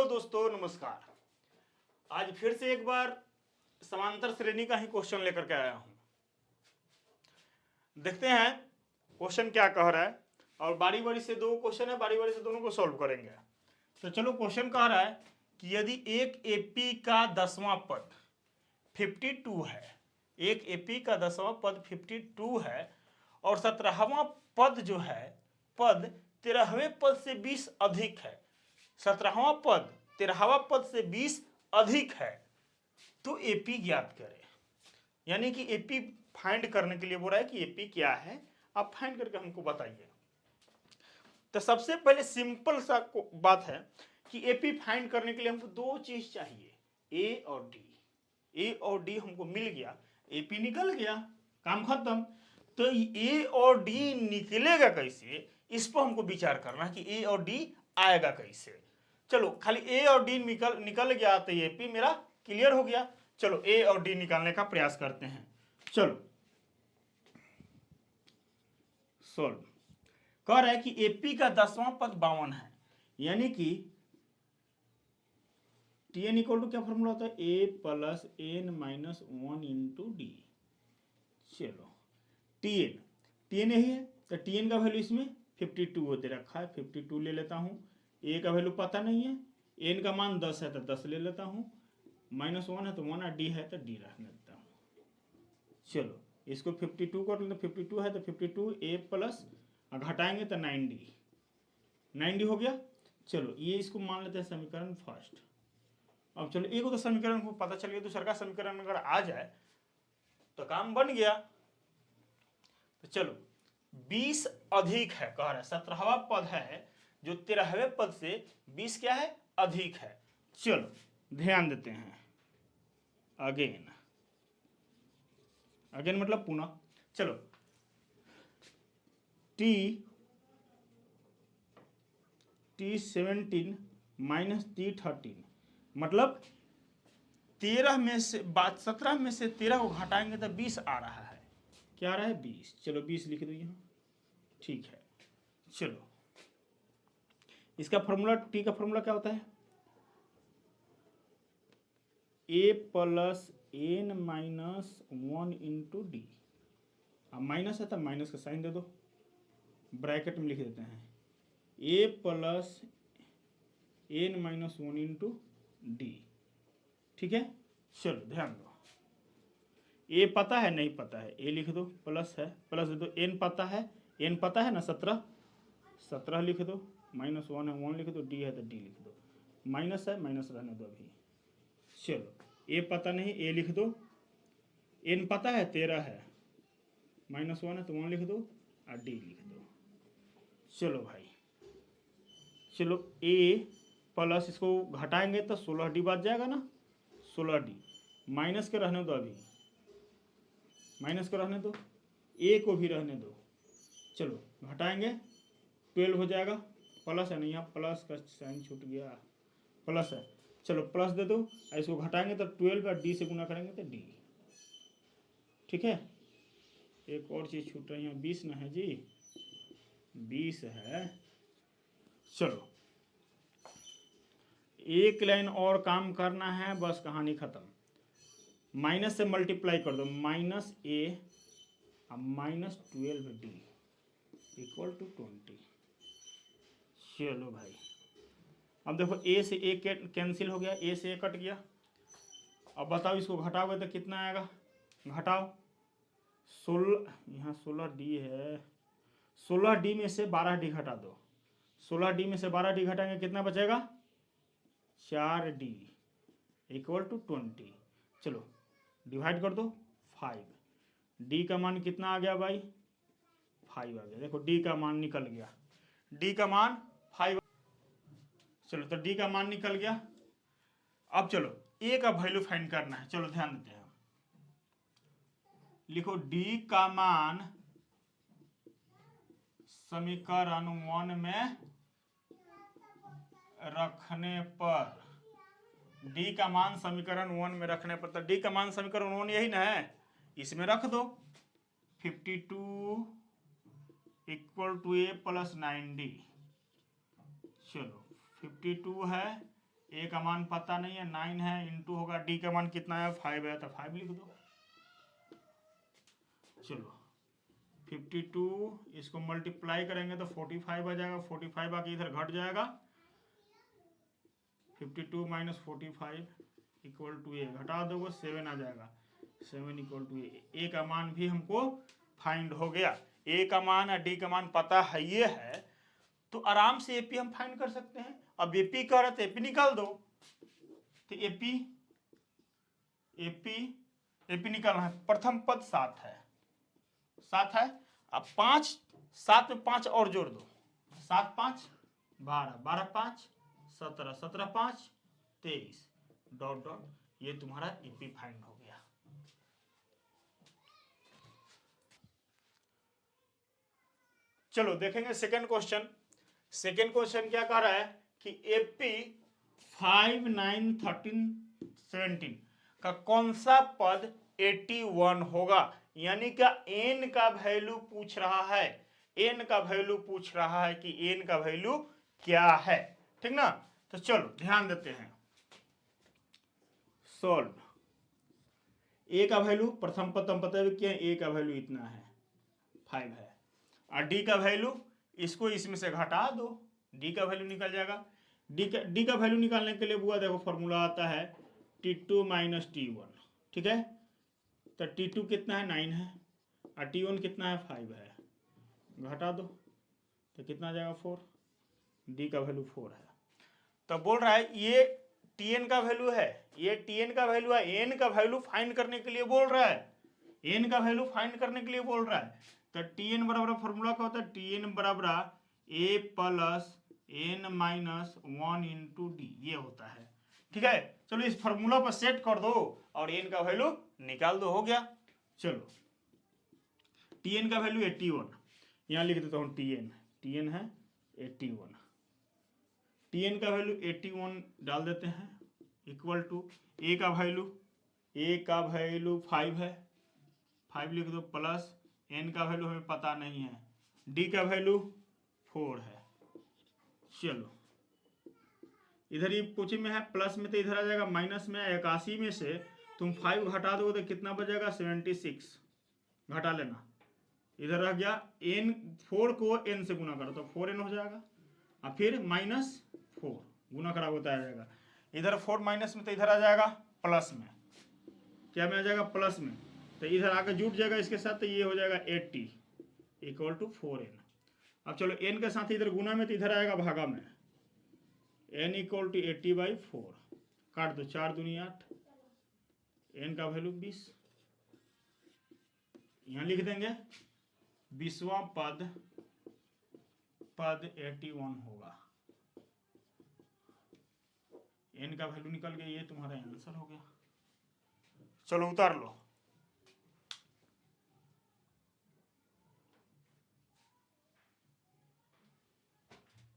दोस्तों, नमस्कार। आज फिर से एक बार समांतर श्रेणी का ही क्वेश्चन लेकर के आया हूं। देखते हैं क्वेश्चन क्या कह रहा है, और बारी बारी से दो क्वेश्चन है, बारी बारी से दोनों को सॉल्व करेंगे। तो चलो, क्वेश्चन कह रहा है कि यदि एक एपी का 10वां पद 52 है, एक एपी का 10वां पद 52 है और 17वां पद जो है पद 13वें पद से 20 अधिक है, 17वां पद 13वां पद से 20 अधिक है, तो एपी ज्ञात करें। यानी कि एपी फाइंड करने के लिए बोल रहा है कि एपी क्या है, आप फाइंड करके हमको बताइए। तो सबसे पहले सिंपल सा बात है कि एपी फाइंड करने के लिए हमको दो चीज चाहिए, ए और डी। ए और डी हमको मिल गया, एपी निकल गया, काम खत्म। तो ए और डी निकलेगा कैसे, इस पर हमको विचार करना कि ए और डी आएगा कैसे। चलो, खाली ए और डी निकल गया तो एपी मेरा क्लियर हो गया। चलो, ए और डी निकालने का प्रयास करते हैं। चलो सोल्व। कह रहा है कि एपी का 10वां पद 52 है, यानी कि टी एन इक्वल टू क्या फॉर्मूला होता है, a plus N minus 1 into d. चलो, टी एन यही है, तो टी एन का वैल्यू इसमें 52 दे रखा है, 52 ले लेता हूँ। ए का वैल्यू पता नहीं है, एन का मान 10 है तो 10 ले लेता हूँ, माइनस 1 है तो 1 और डी है तो डी रखने देता हूँ। चलो, इसको 52 कर लेते, 52 है तो 52 ए प्लस घटाएंगे तो 9D हो गया। चलो, ये इसको मान लेते हैं समीकरण फर्स्ट। अब चलो, एक तो समीकरण को पता चल गया, दूसरा का समीकरण अगर आ जाए तो काम बन गया। तो चलो, 20 अधिक है कह रहा है, 17वां पद है जो 13वें पद से 20 क्या है, अधिक है। चलो ध्यान देते हैं, अगेन मतलब पुनः। चलो, T17 माइनस T13 मतलब 13 में से 17 में से 13 को घटाएंगे तो 20 आ रहा है। क्या आ रहा है, 20। चलो 20 लिख दो यहाँ, ठीक है। चलो, इसका फॉर्मूला, टी का फॉर्मूला क्या होता है, a plus N minus 1 into d. अब माइनस है तो माइनस का साइन दे दो, ब्रैकेट में लिख देते हैं a plus N minus 1 into d. ठीक है। चलो ध्यान दो, ए पता है नहीं पता है, ए लिख दो, प्लस है प्लस दे दो, एन पता है ना 17 लिख दो, माइनस 1 है 1 लिख दो, डी है तो डी लिख दो, माइनस है माइनस रहने दो अभी। चलो, ए पता नहीं, ए लिख दो, एन पता है 13 है, माइनस 1 है तो 1 लिख दो और डी लिख दो। चलो भाई, चलो ए प्लस इसको घटाएंगे तो 16D बच जाएगा ना, 16D माइनस के रहने दो, अभी माइनस को रहने दो, ए को भी रहने दो। चलो घटाएंगे 12 हो जाएगा, प्लस है नहीं, यहाँ प्लस का साइन छूट गया, प्लस है। चलो प्लस दे दो, इसको घटाएंगे तो 12 और डी से गुना करेंगे तो डी। ठीक है। एक और चीज़ छूट रही है, 20 ना है जी, 20 है। चलो, एक लाइन और काम करना है, बस कहानी खत्म। माइनस से मल्टीप्लाई कर दो, minus A minus 12D equal to 20। चलो भाई, अब देखो ए से ए कैंसिल हो गया, ए से ए कट गया। अब बताओ इसको घटाओगे तो कितना आएगा, घटाओ 16, यहाँ 16D है, 16D में से 12D घटा दो, 16D में से 12D घटाएंगे कितना बचेगा, 4D इक्वल टू 20। चलो डिवाइड कर दो 5, डी का मान कितना आ गया भाई, 5 आ गया। देखो डी का मान निकल गया, डी का मान 5। चलो, तो डी का मान निकल गया। अब चलो ए का वैल्यू फाइंड करना है। चलो ध्यान देते हैं, लिखो डी का मान समीकरण 1 में रखने पर, डी का मान समीकरण 1 में रखने पर, तो डी का मान समीकरण 1 यही ना है, इसमें रख दो। 52 equal to A plus 9D। चलो 52 है, ए का मान पता नहीं है 9 है, इंटू होगा डी का मान कितना है 5 है, तो 5 लिख दो। चलो 52 इसको मल्टीप्लाई करेंगे तो 45 आ जाएगा, 45 आके इधर घट जाएगा, 52 माइनस 45 इक्वल टू ए, घटा दोगे 7 आ जाएगा, 7 इक्वल टू ए का मान भी हमको फाइंड हो गया। ए का मान और डी का मान पता है ये है, तो आराम से एपी हम फाइंड कर सकते हैं। अब एपी कह रहे तो एपी निकाल दो, तो एपी एपी एपी निकालना है। प्रथम पद 7 है, 7 है। अब 5 7 में 5 और जोड़ दो, 7 5 12, 12 5 17, 17 5 23 डॉट डॉट, ये तुम्हारा एपी फाइंड हो गया। चलो देखेंगे सेकंड क्वेश्चन। सेकंड क्वेश्चन क्या कह रहा है कि एपी 5 9 13 17 का कौन सा पद 81 होगा, यानी क्या एन का वैल्यू पूछ रहा है, एन का वैल्यू पूछ रहा है कि एन का वैल्यू क्या है, ठीक ना। तो चलो ध्यान देते हैं, सॉल्व। ए का वैल्यू प्रथम पद हम पता है क्या, ए का वैल्यू इतना है 5 है, और डी का वैल्यू इसको इसमें से घटा दो, डी का वैल्यू निकल जाएगा। डी का वैल्यू निकालने के लिए बुआ देखो फॉर्मूला आता है T2 माइनस T1, ठीक है। तो T2 कितना है 9 है, और T1 कितना है 5 है, घटा दो तो कितना आ जाएगा 4, डी का वैल्यू 4 है। तो बोल रहा है ये Tn का वैल्यू है, ये Tn का वैल्यू है, एन का वैल्यू फाइंड करने के लिए बोल रहा है, एन का वैल्यू फाइंड करने के लिए बोल रहा है। तो Tn बराबर फॉर्मूला क्या होता है, Tn बराबर a plus N minus 1 into D, ये होता है, ठीक है। चलो इस फॉर्मूला पर सेट कर दो और एन का वैल्यू निकाल दो, हो गया। चलो Tn का वैल्यू 81, यहाँ लिख देता हूँ Tn है 81, Tn का वैल्यू 81 डाल देते हैं, इक्वल टू ए का वैल्यू 5 है, 5 लिख दो, प्लस एन का वैल्यू हमें पता नहीं है, डी का वैल्यू 4 है। चलो इधर ही पूछे में है प्लस में, तो इधर आ जाएगा माइनस में, 81 में से तुम 5 घटा दोगे तो कितना बचेगा 76, घटा लेना, इधर रह गया n, 4 को n से गुना करो तो 4n हो जाएगा, और फिर माइनस 4 गुना करा होता आ जाएगा, इधर 4 माइनस में तो इधर आ जाएगा प्लस में, क्या में आ जाएगा प्लस में, तो इधर आकर जुट जाएगा इसके साथ, तो ये हो जाएगा 80 इक्वल टू 4n। अब चलो n के साथ इधर गुना में, तो इधर आएगा भागा में, n इक्वल टू 80/4, काट दो, 4 दूनी 8, n का वैल्यू 20, यहाँ लिख देंगे 20वां पद 81 होगा, n का वैल्यू निकल गया, ये तुम्हारा आंसर हो गया। चलो उतार लो।